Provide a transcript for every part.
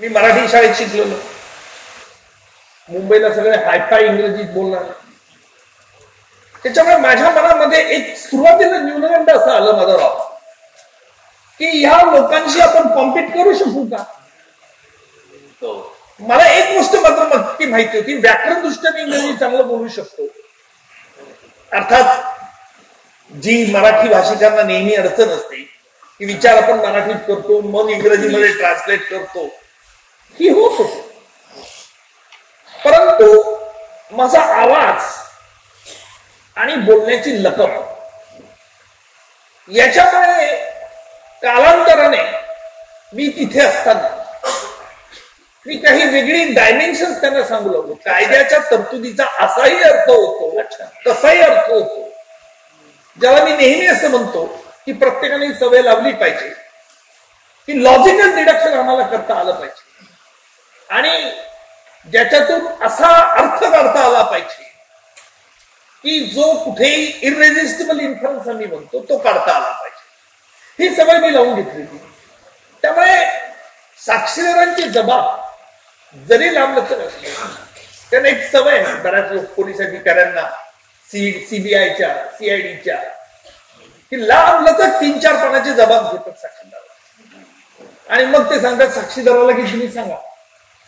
मी मराठी शाळेत शिकलेलो, मुंबईला सगळे हायफाय इंग्रजीत बोलणार, त्याच्यामुळे माझ्या मनामध्ये एक सुरुवातीला न्यूनगंड असं आलं माझं राव की ह्या लोकांशी आपण कॉम्पिट करू शकू का. मला एक गोष्ट मात्र नक्की माहिती होती, व्याकरण दृष्ट्याने इंग्रजी चांगलं बोलू शकतो. अर्थात जी मराठी भाषिकांना नेहमी अडचण असते की विचार आपण मराठीत करतो मग इंग्रजीमध्ये ट्रान्सलेट करतो, ही होत होती. परंतु माझा आवाज आणि बोलण्याची लकप याच्यामुळे कालांतराने मी तिथे असताना मी काही वेगळी डायमेन्शन त्यांना सांगू लागलो. कायद्याच्या तरतुदीचा असाही अर्थ होतो, तसाही अर्थ होतो, ज्याला मी नेहमी असं म्हणतो की प्रत्येकाने सवय लावली पाहिजे की लॉजिकल डिडक्शन आम्हाला करता आलं पाहिजे आणि ज्याच्यातून असा अर्थ काढता आला पाहिजे की जो कुठेही इररेजिस्टिबल इन्फ्लुएन्स आम्ही म्हणतो तो काढता आला पाहिजे. ही सवय मी लावून घेतली होती. त्यामुळे साक्षीदारांची जबाब जरी लांबलचक असली, त्यांना एक सवय आहे बऱ्याच पोलीस अधिकाऱ्यांना, सीबीआयच्या, सीआयडीच्या, की लांबलचक 3-4 पानाचे जबाब घेतात साक्षीदार आणि मग ते सांगतात साक्षीदाराला की तुम्ही सांगा.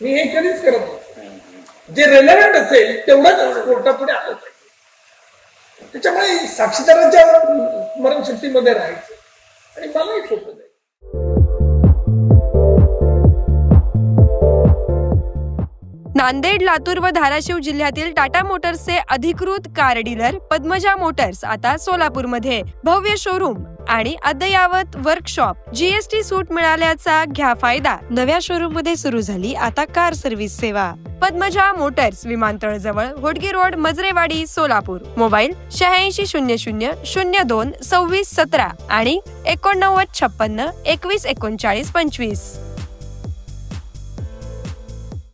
मी हे कधीच करत नाही. जे रेलेव्हंट असेल तेवढंच कोर्टापुढे आलं पाहिजे. त्याच्यामुळे साक्षीदारांच्या स्मरणशक्तीमध्ये राहायचं आणि मलाही सोपं जाईल. नांदेड, लातूर व धाराशिव जिल्ह्यातील टाटा मोटर्सचे अधिकृत कार डीलर पद्मजा मोटर्स आता सोलापूरमध्ये भव्य शोरूम आणि अद्ययावत वर्कशॉप. जीएसटी सूट मिळाल्याचा घ्या फायदा. नव्या शोरूम मध्ये सुरू झाली आता कार सर्व्हिस सेवा. पद्मजा मोटर्स, विमानतळ जवळ, होडगी रोड, मजरेवाडी, सोलापूर. मोबाईल 8600 02 26 17 आणि 89 56 21 39 25.